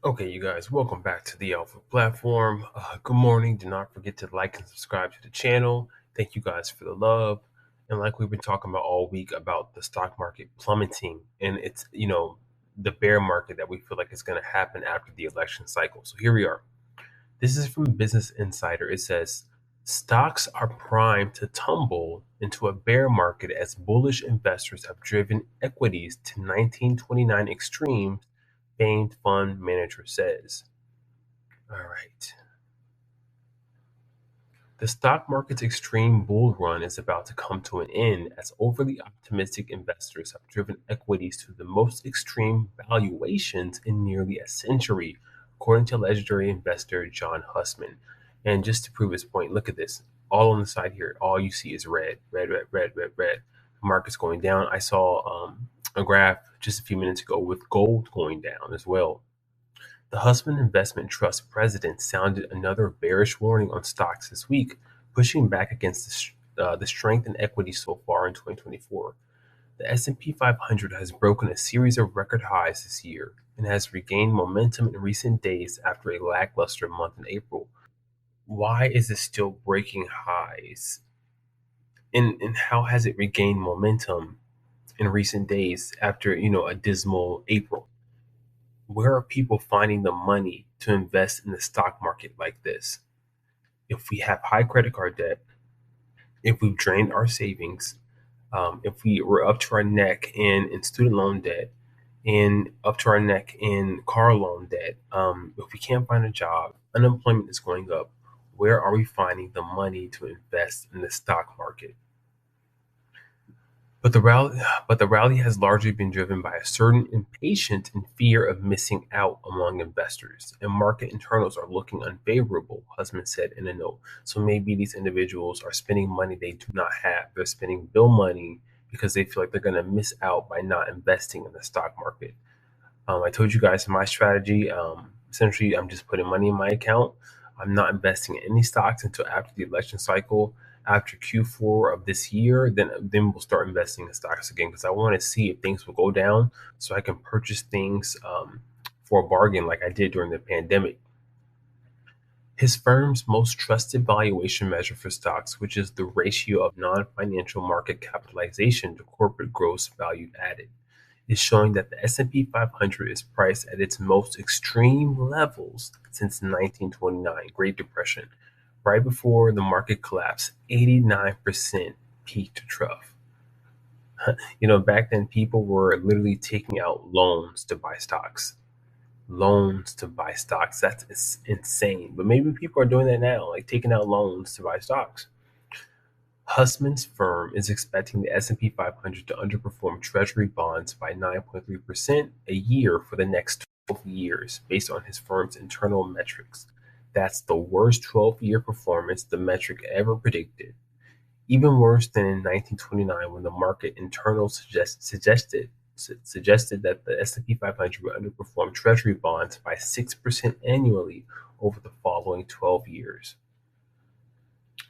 Okay, you guys, welcome back to the Alpha platform. Good morning. Do not forget to like and subscribe to the channel. Thank you guys for the love. And like we've been talking about all week about the stock market plummeting and the bear market that we feel like is going to happen after the election cycle. So here we are. This is from Business Insider. It says stocks are primed to tumble into a bear market as bullish investors have driven equities to 1929 extremes, famed fund manager says. All right. The stock market's extreme bull run is about to come to an end as overly optimistic investors have driven equities to the most extreme valuations in nearly a century, according to legendary investor John Hussman. And just to prove his point, look at this. All on the side here, all you see is red, red, red, red, red, red. The market's going down. I saw a graph just a few minutes ago with gold going down as well. The Husband Investment Trust president sounded another bearish warning on stocks this week, pushing back against the strength in equity so far in 2024. The S&P 500 has broken a series of record highs this year and has regained momentum in recent days after a lackluster month in April. Why is it still breaking highs? And how has it regained momentum in recent days after, a dismal April? Where are people finding the money to invest in the stock market like this? If we have high credit card debt, if we've drained our savings, if we were up to our neck in student loan debt, and up to our neck in car loan debt, if we can't find a job, unemployment is going up, where are we finding the money to invest in the stock market? But the rally has largely been driven by a certain impatience and fear of missing out among investors, and market internals are looking unfavorable, Husband said in a note. So maybe these individuals are spending money they do not have. They're spending bill money because they feel like they're going to miss out by not investing in the stock market. I told you guys my strategy. Essentially, I'm just putting money in my account. I'm not investing in any stocks until after the election cycle. After Q4 of this year, then we'll start investing in stocks again because I want to see if things will go down so I can purchase things for a bargain like I did during the pandemic. His firm's most trusted valuation measure for stocks, which is the ratio of non-financial market capitalization to corporate gross value added, is showing that the S&P 500 is priced at its most extreme levels since 1929, Great Depression, right before the market collapsed, 89% peak to trough. Back then people were literally taking out loans to buy stocks. Loans to buy stocks. That's insane. But maybe people are doing that now, like taking out loans to buy stocks. Hussman's firm is expecting the S&P 500 to underperform Treasury bonds by 9.3% a year for the next 12 years, based on his firm's internal metrics. That's the worst 12-year performance the metric ever predicted. Even worse than in 1929 when the market internal suggested that the S&P 500 would underperform Treasury bonds by 6% annually over the following 12 years.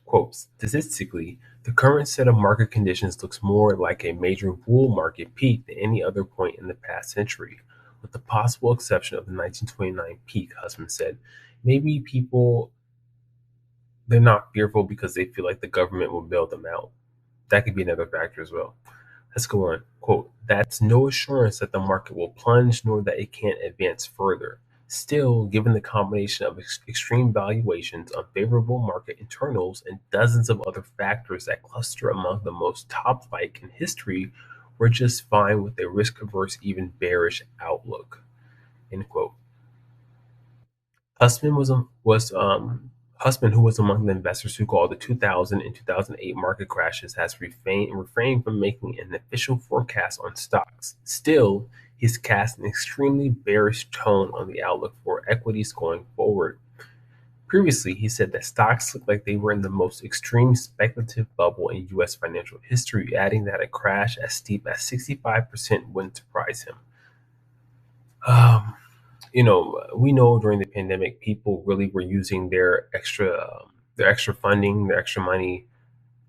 Quote, statistically, the current set of market conditions looks more like a major bull market peak than any other point in the past century, with the possible exception of the 1929 peak, Husband said. Maybe people, they're not fearful because they feel like the government will bail them out. That could be another factor as well. Let's go on. Quote, that's no assurance that the market will plunge nor that it can't advance further. Still, given the combination of extreme valuations, unfavorable market internals, and dozens of other factors that cluster among the most top-like in history, we're just fine with a risk-averse, even bearish outlook. End quote. Husband Husband, who was among the investors who called the 2000 and 2008 market crashes, has refrained from making an official forecast on stocks. Still, he's cast an extremely bearish tone on the outlook for equities going forward. Previously, he said that stocks looked like they were in the most extreme speculative bubble in U.S. financial history, adding that a crash as steep as 65% wouldn't surprise him. Um, we know during the pandemic, people really were using their extra funding, their extra money,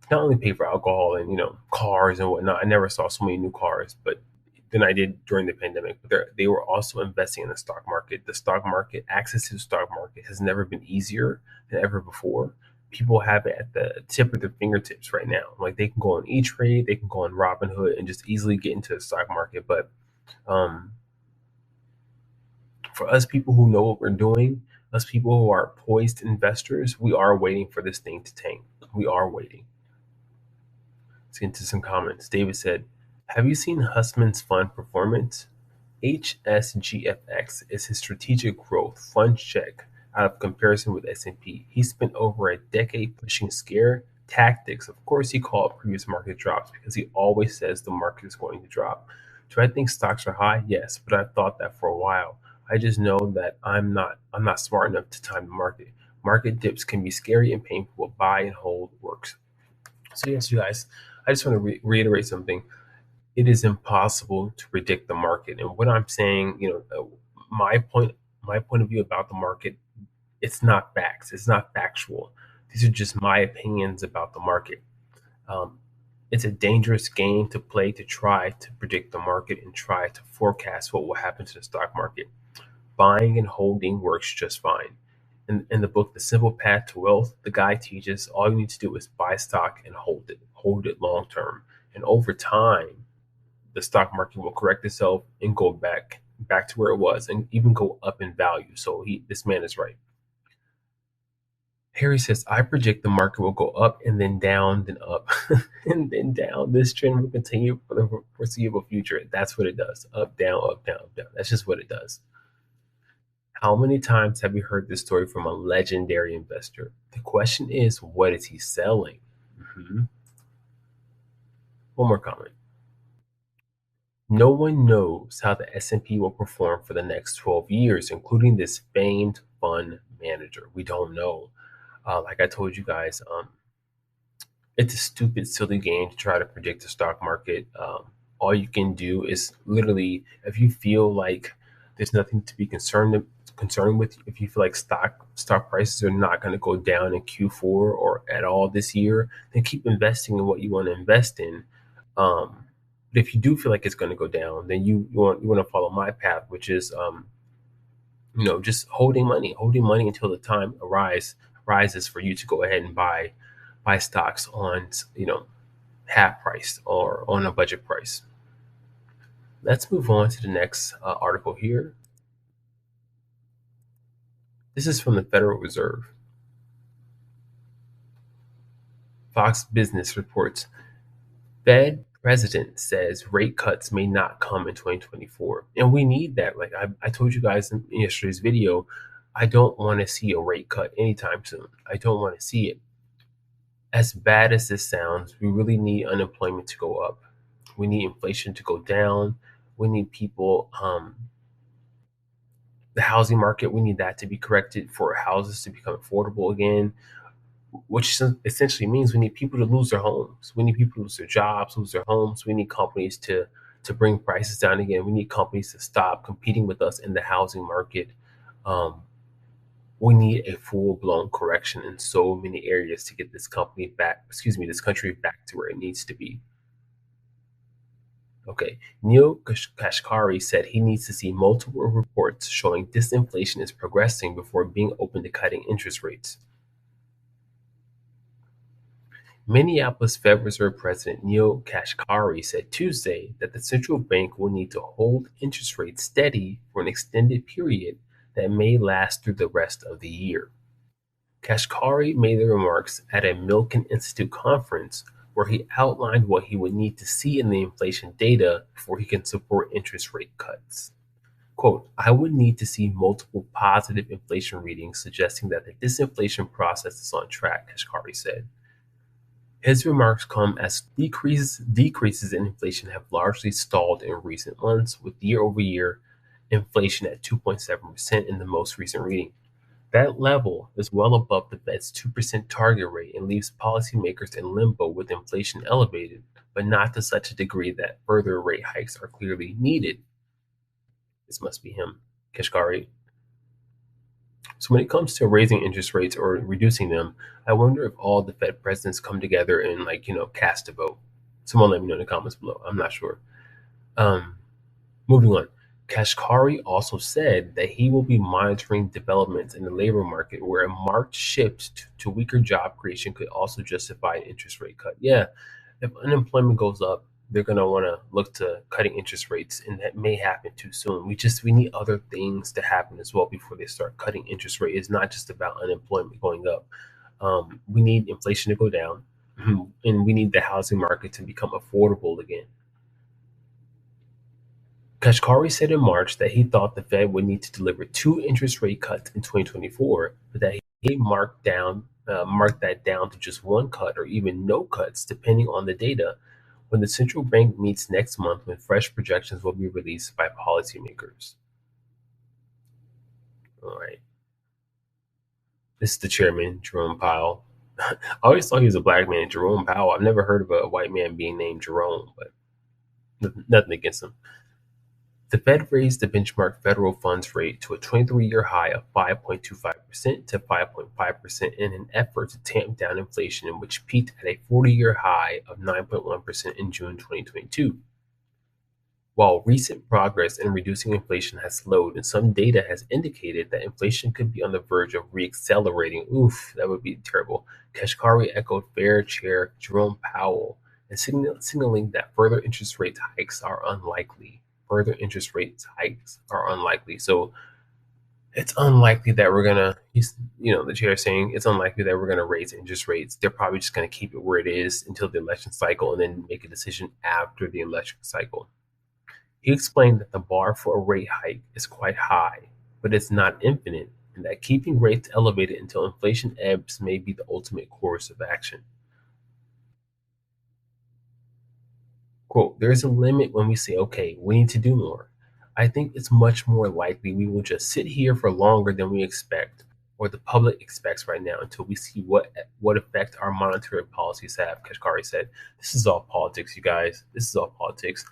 to not only pay for alcohol and cars and whatnot. I never saw so many new cars, but than I did during the pandemic. But they were also investing in the stock market. The stock market, access to the stock market, has never been easier than ever before. People have it at the tip of their fingertips right now. Like they can go on E Trade, they can go on Robinhood, and just easily get into the stock market. But um, for us people who know what we're doing, us people who are poised investors, we are waiting for this thing to tank. We are waiting. Let's get into some comments. David said, "Have you seen Hussman's fund performance? HSGFX is his strategic growth fund check out of comparison with S&P. He spent over a decade pushing scare tactics. Of course, he called previous market drops because he always says the market is going to drop. Do I think stocks are high? Yes, but I've thought that for a while. I just know that I'm not smart enough to time the market. Market dips can be scary and painful, but buy and hold works." So yes, you guys, I just want to reiterate something. It is impossible to predict the market. And what I'm saying, my point, my point of view about the market, it's not facts. It's not factual. These are just my opinions about the market. Um, it's a dangerous game to play to try to predict the market and try to forecast what will happen to the stock market. Buying and holding works just fine. In the book, The Simple Path to Wealth, the guy teaches all you need to do is buy stock and hold it long term. And over time, the stock market will correct itself and go back to where it was and even go up in value. So this man is right. Harry says, I predict the market will go up and then down, then up, and then down. This trend will continue for the foreseeable future. That's what it does. Up, down, up, down, up, down. That's just what it does. How many times have you heard this story from a legendary investor? The question is, what is he selling? Mhm. One more comment. No one knows how the S&P will perform for the next 12 years, including this famed fund manager. We don't know. Like I told you guys, it's a stupid, silly game to try to predict the stock market. All you can do is literally, if you feel like there's nothing to be concerned with, if you feel like stock prices are not going to go down in Q4 or at all this year, then keep investing in what you want to invest in. But if you do feel like it's going to go down, then you want to follow my path, which is just holding money until the time arises for you to go ahead and buy stocks on half price or on a budget price. Let's move on to the next article here. This is from the Federal Reserve. Fox Business reports Fed president says rate cuts may not come in 2024. And we need that. Like I told you guys in yesterday's video, I don't want to see a rate cut anytime soon. I don't want to see it. As bad as this sounds, we really need unemployment to go up. We need inflation to go down. We need the housing market, we need that to be corrected for houses to become affordable again, which essentially means we need people to lose their homes. We need people to lose their jobs, lose their homes. We need companies to bring prices down again. We need companies to stop competing with us in the housing market. Um, we need a full blown correction in so many areas to get this country back to where it needs to be. Okay, Neil Kashkari said he needs to see multiple reports showing disinflation is progressing before being open to cutting interest rates. Minneapolis Fed Reserve President Neil Kashkari said Tuesday that the central bank will need to hold interest rates steady for an extended period that may last through the rest of the year. Kashkari made the remarks at a Milken Institute conference where he outlined what he would need to see in the inflation data before he can support interest rate cuts. Quote, I would need to see multiple positive inflation readings suggesting that the disinflation process is on track, Kashkari said. His remarks come as decreases in inflation have largely stalled in recent months, with year-over-year inflation at 2.7% in the most recent reading. That level is well above the Fed's 2% target rate and leaves policymakers in limbo with inflation elevated, but not to such a degree that further rate hikes are clearly needed. This must be him, Kashkari. So when it comes to raising interest rates or reducing them, I wonder if all the Fed presidents come together and cast a vote. Someone let me know in the comments below. I'm not sure. Um, Moving on, Kashkari also said that he will be monitoring developments in the labor market where a marked shift to weaker job creation could also justify an interest rate cut. Yeah, if unemployment goes up, they're going to want to look to cutting interest rates, and that may happen too soon. We need other things to happen as well before they start cutting interest rate. It's not just about unemployment going up. We need inflation to go down, and we need the housing market to become affordable again. Kashkari said in March that he thought the Fed would need to deliver two interest rate cuts in 2024, but that he marked that down to just one cut or even no cuts, depending on the data, when the central bank meets next month when fresh projections will be released by policymakers. All right. This is the chairman, Jerome Powell. I always thought he was a black man, Jerome Powell. I've never heard of a white man being named Jerome, but nothing against him. The Fed raised the benchmark federal funds rate to a 23-year high of 5.25% to 5.5% in an effort to tamp down inflation, which peaked at a 40-year high of 9.1% in June 2022. While recent progress in reducing inflation has slowed, and some data has indicated that inflation could be on the verge of reaccelerating, oof, that would be terrible. Kashkari echoed Fair Chair Jerome Powell and signaling that further interest rate hikes are unlikely. Further interest rate hikes are unlikely. So it's unlikely that we're gonna. The chair is saying it's unlikely that we're gonna raise interest rates. They're probably just gonna keep it where it is until the election cycle, and then make a decision after the election cycle. He explained that the bar for a rate hike is quite high, but it's not infinite, and that keeping rates elevated until inflation ebbs may be the ultimate course of action. Quote, there is a limit when we say, okay, we need to do more. I think it's much more likely we will just sit here for longer than we expect, or the public expects right now, until we see what effect our monetary policies have, Kashkari said. This is all politics, you guys. This is all politics.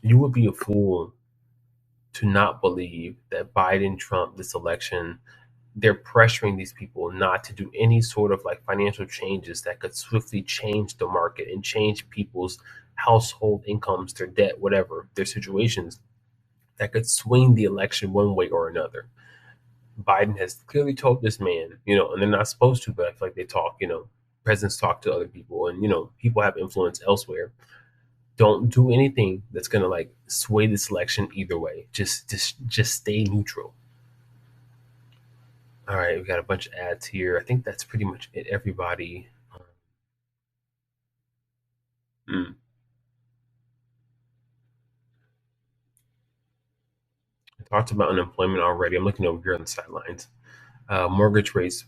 You would be a fool to not believe that Biden, Trump, this election, they're pressuring these people not to do any sort of like financial changes that could swiftly change the market and change people's household incomes, their debt, whatever, their situations that could swing the election one way or another. Biden has clearly told this man, and they're not supposed to, but I feel like they talk, presidents talk to other people and, people have influence elsewhere. Don't do anything that's going to like sway this election either way. Just stay neutral. All right, we got a bunch of ads here. I think that's pretty much it. Everybody. Mm, I talked about unemployment already. I'm looking over here on the sidelines. Mortgage rates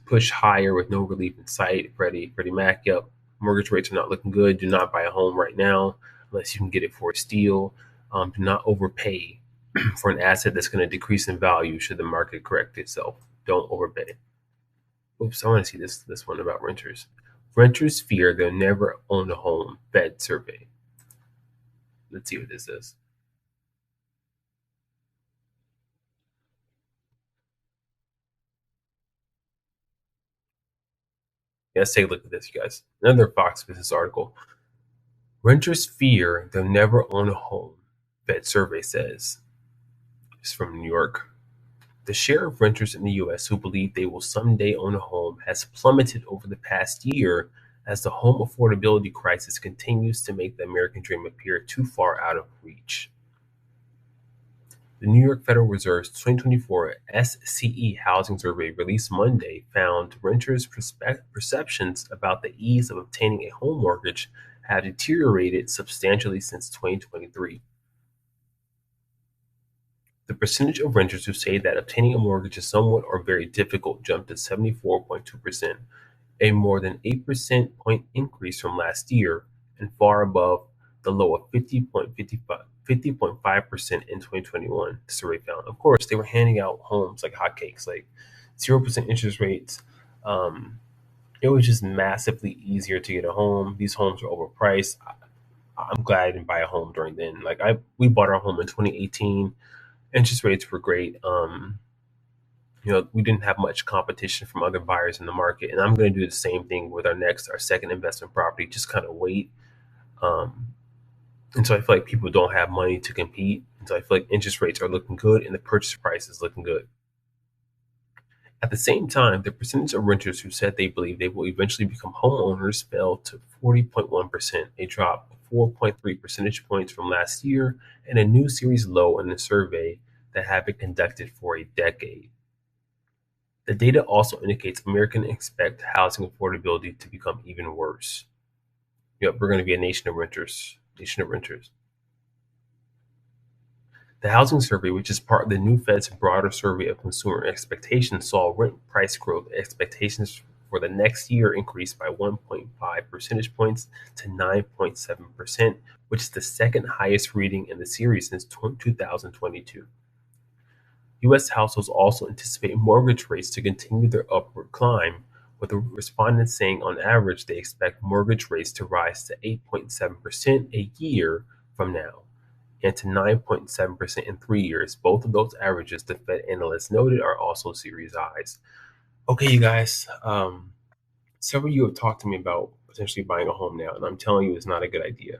push higher with no relief in sight. Freddie Mac. Yep, mortgage rates are not looking good. Do not buy a home right now unless you can get it for a steal. Do not overpay for an asset that's going to decrease in value should the market correct itself. Don't overpay. Oops, I want to see this one about renters. Renters fear they'll never own a home. Fed survey. Let's see what this is. Yeah, let's take a look at this, you guys. Another Fox Business article. Renters fear they'll never own a home. Fed survey says. It's from New York. The share of renters in the U.S. who believe they will someday own a home has plummeted over the past year as the home affordability crisis continues to make the American dream appear too far out of reach. The New York Federal Reserve's 2024 SCE housing survey released Monday found renters' perceptions about the ease of obtaining a home mortgage have deteriorated substantially since 2023. The percentage of renters who say that obtaining a mortgage is somewhat or very difficult jumped to 74.2%, a more than 8% point increase from last year and far above the low of 50.5% in 2021, the survey found. Of course, they were handing out homes like hotcakes, like 0% interest rates. It was just massively easier to get a home. These homes were overpriced. I'm glad I didn't buy a home during then. We bought our home in 2018. Interest rates were great. We didn't have much competition from other buyers in the market, and I'm going to do the same thing with our second investment property. Just kind of wait. Um, And so I feel like people don't have money to compete. And so I feel like interest rates are looking good and the purchase price is looking good. At the same time, the percentage of renters who said they believe they will eventually become homeowners fell to 40.1%, a drop of 4.3 percentage points from last year, and a new series low in the survey that had been conducted for a decade. The data also indicates Americans expect housing affordability to become even worse. Yep, we're going to be a nation of renters. Nation of renters. The housing survey, which is part of the new Fed's broader survey of consumer expectations, saw rent price growth expectations for the next year increase by 1.5 percentage points to 9.7%, which is the second highest reading in the series since 2022. U.S. households also anticipate mortgage rates to continue their upward climb, with the respondents saying on average they expect mortgage rates to rise to 8.7% a year from now and to 9.7% in 3 years. Both of those averages, the Fed analysts noted, are also series highs. Okay, you guys, several of you have talked to me about potentially buying a home now, and I'm telling you it's not a good idea.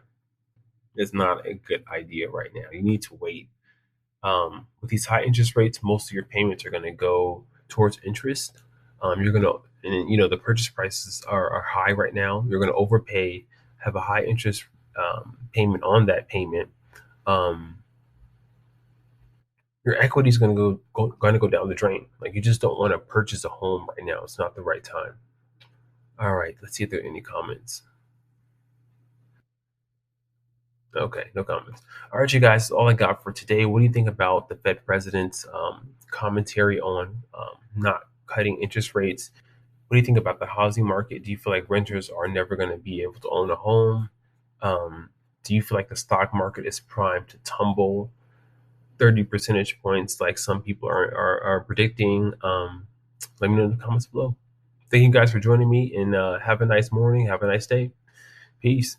It's not a good idea right now. You need to wait. With these high interest rates, most of your payments are going to go towards interest. You're going to, and the purchase prices are high right now. You're going to overpay, have a high interest payment on that payment. Um, your equity is going to go down the drain. Like you just don't want to purchase a home right now. It's not the right time. All right, let's see if there are any comments. Okay, no comments. All right, you guys, that's all I got for today. What do you think about the Fed president's commentary on not cutting interest rates? What do you think about the housing market? Do you feel like renters are never going to be able to own a home? Um, do you feel like the stock market is primed to tumble 30 percentage points like some people are predicting? Let me know in the comments below. Thank you guys for joining me and have a nice morning. Have a nice day. Peace.